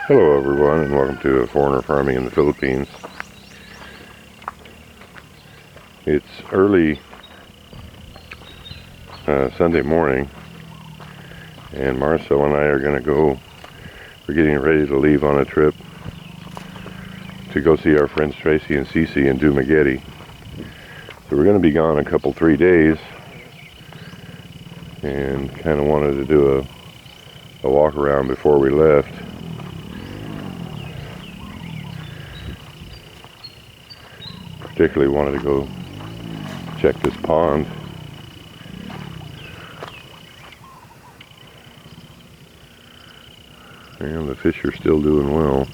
Hello everyone, and welcome to Foreigner Farming in the Philippines. It's early Sunday morning, and Marcel and I are going to go, we're getting ready to leave on a trip to go see our friends Tracy and Cece in Dumaguete. So we're going to be gone a couple, 3 days, and kind of wanted to do a walk around before we left. Particularly wanted to go check this pond. And the fish are still doing well.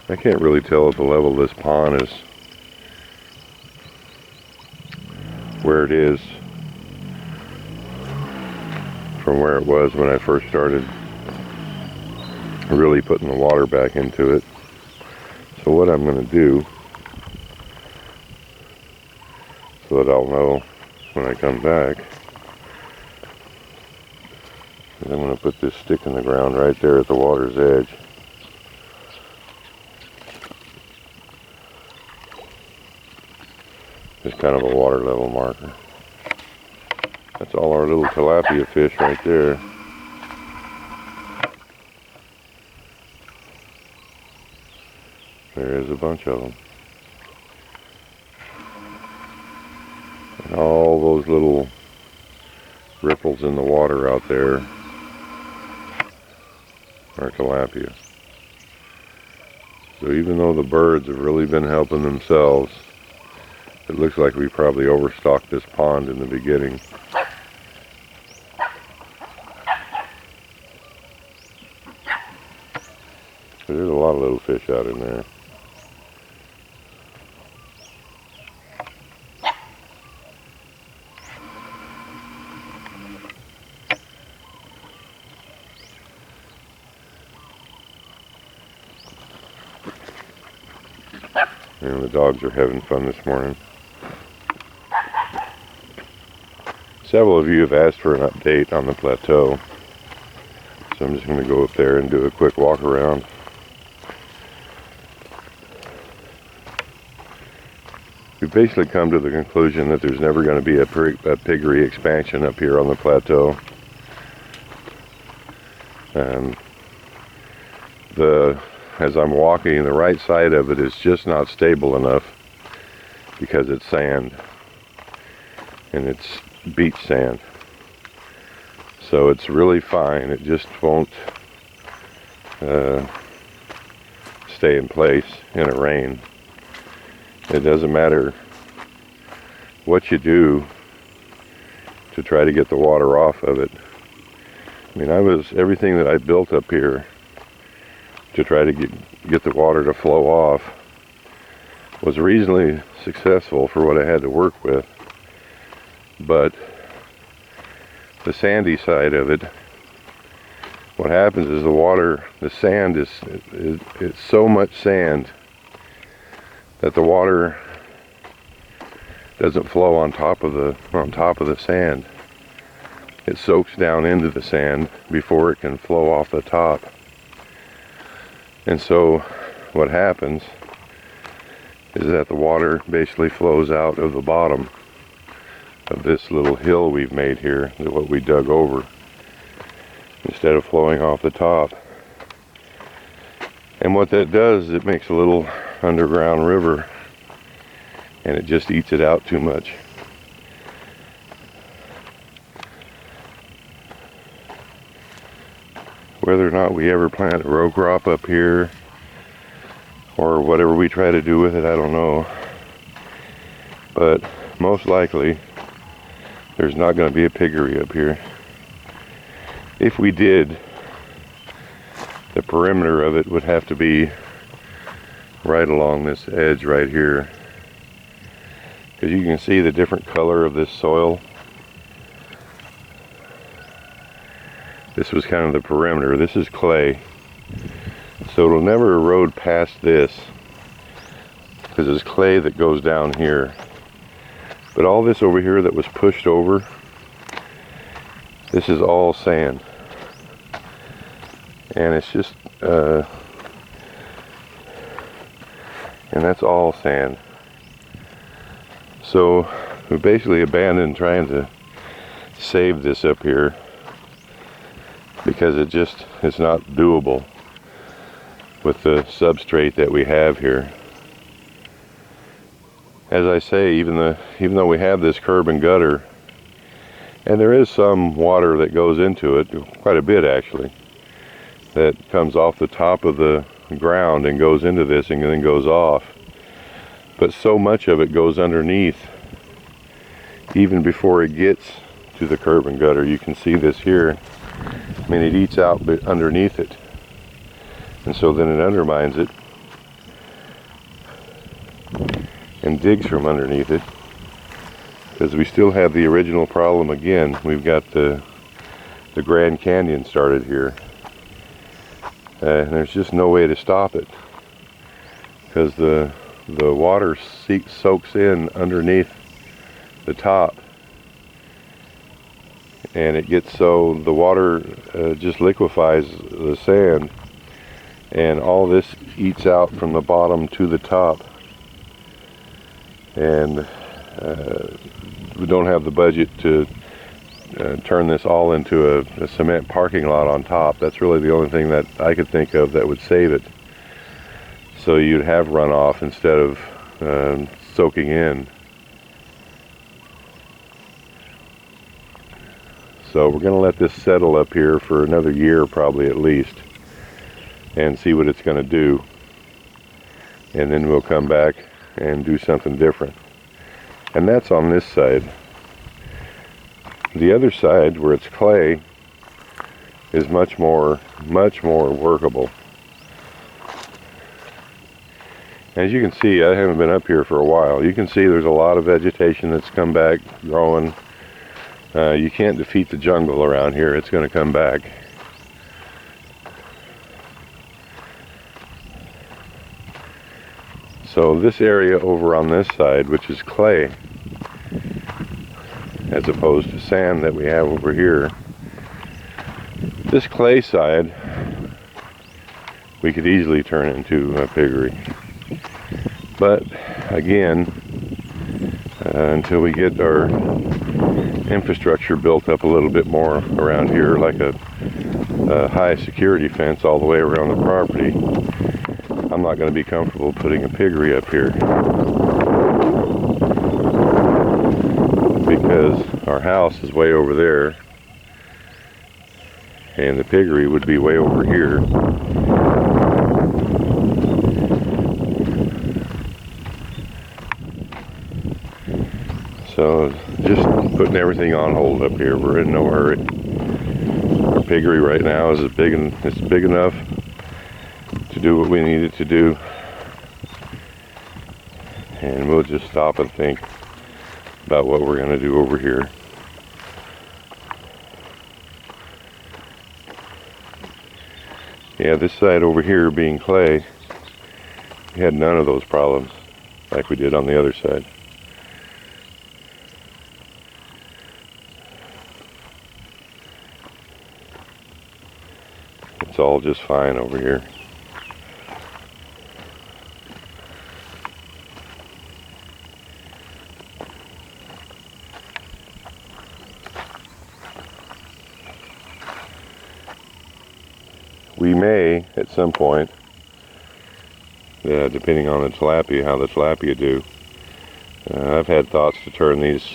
I can't really tell if the level of this pond is where it is from where it was when I first started really putting the water back into it. So what I'm going to do, so that I'll know when I come back, is I'm going to put this stick in the ground right there at the water's edge. Just kind of a water level marker. That's all our little tilapia fish right there. There is a bunch of them. And all those little ripples in the water out there are tilapia. So even though the birds have really been helping themselves, it looks like we probably overstocked this pond in the beginning. There's a lot of little fish out in there. And the dogs are having fun this morning. Several of you have asked for an update on the plateau, so I'm just going to go up there and do a quick walk around. We've basically come to the conclusion that there's never going to be a piggery expansion up here on the plateau. As I'm walking, the right side of it is just not stable enough because it's sand, and it's beach sand. So it's really fine. It just won't stay in place in a rain. It doesn't matter what you do to try to get the water off of it. I mean, everything that I built up here to try to get the water to flow off was reasonably successful for what I had to work with. But the sandy side of it, what happens is the sand it's so much sand that the water doesn't flow on top of the sand. It soaks down into the sand before it can flow off the top. And so what happens is that the water basically flows out of the bottom of this little hill we've made here, what we dug over, instead of flowing off the top. And what that does is it makes a little underground river, and it just eats it out too much. Whether or not we ever plant a row crop up here, or whatever we try to do with it, I don't know. But most likely, there's not going to be a piggery up here. If we did, the perimeter of it would have to be right along this edge right here. Because you can see the different color of this soil. This was kind of the perimeter. This is clay. So it'll never erode past this, because it's clay that goes down here. But all this over here that was pushed over This is all sand, and it's just and that's all sand. So we basically abandoned trying to save this up here because it's not doable with the substrate that we have here. As I say, even though we have this curb and gutter, and there is some water that goes into it, quite a bit actually, that comes off the top of the ground and goes into this and then goes off. But so much of it goes underneath, even before it gets to the curb and gutter. You can see this here. I mean, it eats out underneath it. And so then it undermines it and digs from underneath it. Because we still have the original problem again. We've got the Grand Canyon started here. And there's just no way to stop it. Because the water soaks in underneath the top. And it gets so the water just liquefies the sand. And all this eats out from the bottom to the top. And we don't have the budget to turn this all into a cement parking lot on top. That's really the only thing that I could think of that would save it. So you'd have runoff instead of soaking in. So we're going to let this settle up here for another year probably at least and see what it's going to do. And then we'll come back and do something different. And that's on this side. The other side, where it's clay, is much more workable. As you can see, I haven't been up here for a while. You can see there's a lot of vegetation that's come back, growing. You can't defeat the jungle around here. It's going to come back. So this area over on this side, which is clay, as opposed to sand that we have over here, this clay side we could easily turn into a piggery. But again, until we get our infrastructure built up a little bit more around here, like a high security fence all the way around the property, I'm not going to be comfortable putting a piggery up here, because our house is way over there and the piggery would be way over here. So just putting everything on hold up here. We're in no hurry. Our piggery right now is big enough to do what we need it to do, and we'll just stop and think about what we're going to do over here. Yeah, this side over here being clay, we had none of those problems like we did on the other side. It's all just fine over here. We may, at some point, depending on the tilapia, how the tilapia do, I've had thoughts to turn these,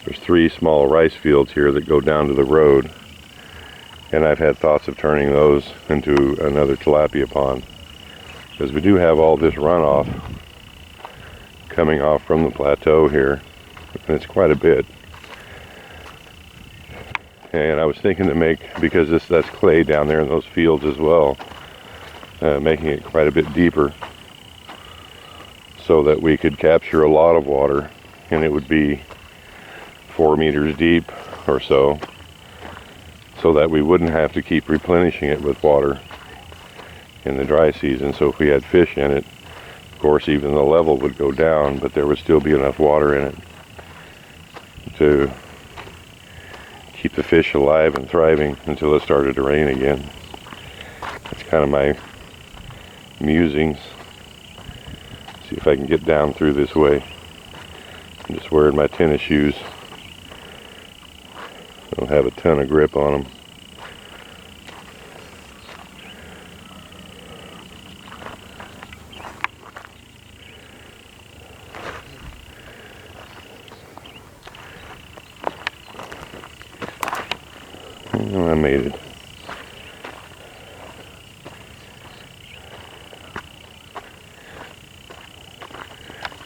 there's 3 small rice fields here that go down to the road, and I've had thoughts of turning those into another tilapia pond, because we do have all this runoff coming off from the plateau here, and it's quite a bit. And I was thinking to make, because that's clay down there in those fields as well, making it quite a bit deeper so that we could capture a lot of water, and it would be 4 meters deep or so that we wouldn't have to keep replenishing it with water in the dry season. So if we had fish in it, of course even the level would go down, but there would still be enough water in it to keep the fish alive and thriving until it started to rain again. That's kind of my musings. See if I can get down through this way. I'm just wearing my tennis shoes. I don't have a ton of grip on them. Oh, I made it.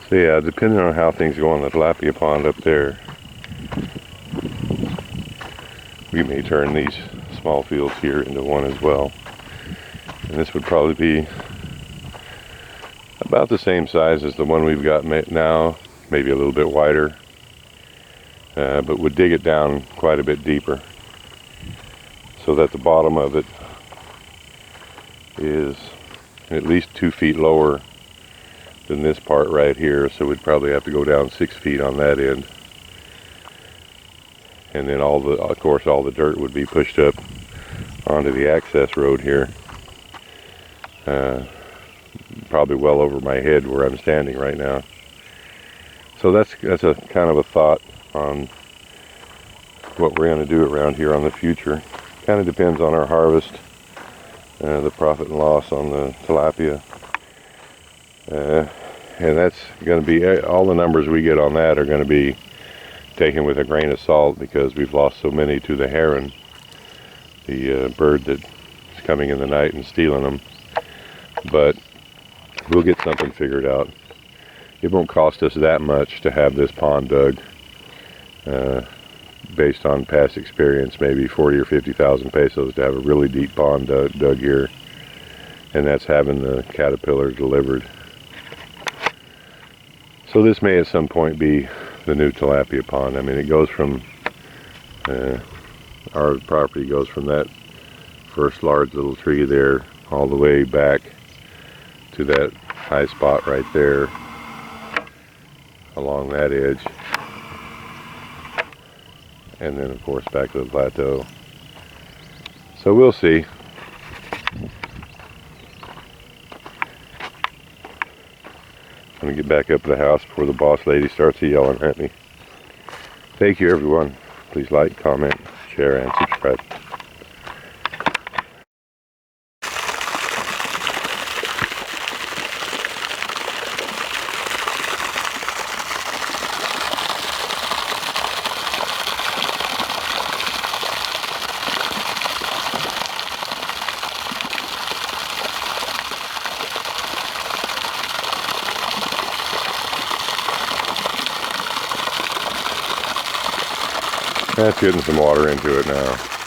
So yeah, depending on how things go on the tilapia pond up there, we may turn these small fields here into one as well. And this would probably be about the same size as the one we've got now, maybe a little bit wider, but would dig it down quite a bit deeper so that the bottom of it is at least 2 feet lower than this part right here. So we'd probably have to go down 6 feet on that end. And then of course all the dirt would be pushed up onto the access road here. Probably well over my head where I'm standing right now. So that's a kind of a thought on what we're going to do around here on the future. Kind of depends on our harvest, the profit and loss on the tilapia. And that's going to be, all the numbers we get on that are going to be taken with a grain of salt, because we've lost so many to the heron, the bird that's coming in the night and stealing them. But we'll get something figured out. It won't cost us that much to have this pond dug. Based on past experience, maybe 40 or 50,000 pesos to have a really deep pond dug here. And that's having the caterpillar delivered. So this may at some point be the new tilapia pond. I mean, it goes from, our property goes from that first large little tree there all the way back to that high spot right there along that edge, and then of course back to the plateau. So we'll see. I'm going to get back up to the house before the boss lady starts yelling at me. Thank you everyone. Please like, comment, share, and subscribe. That's getting some water into it now.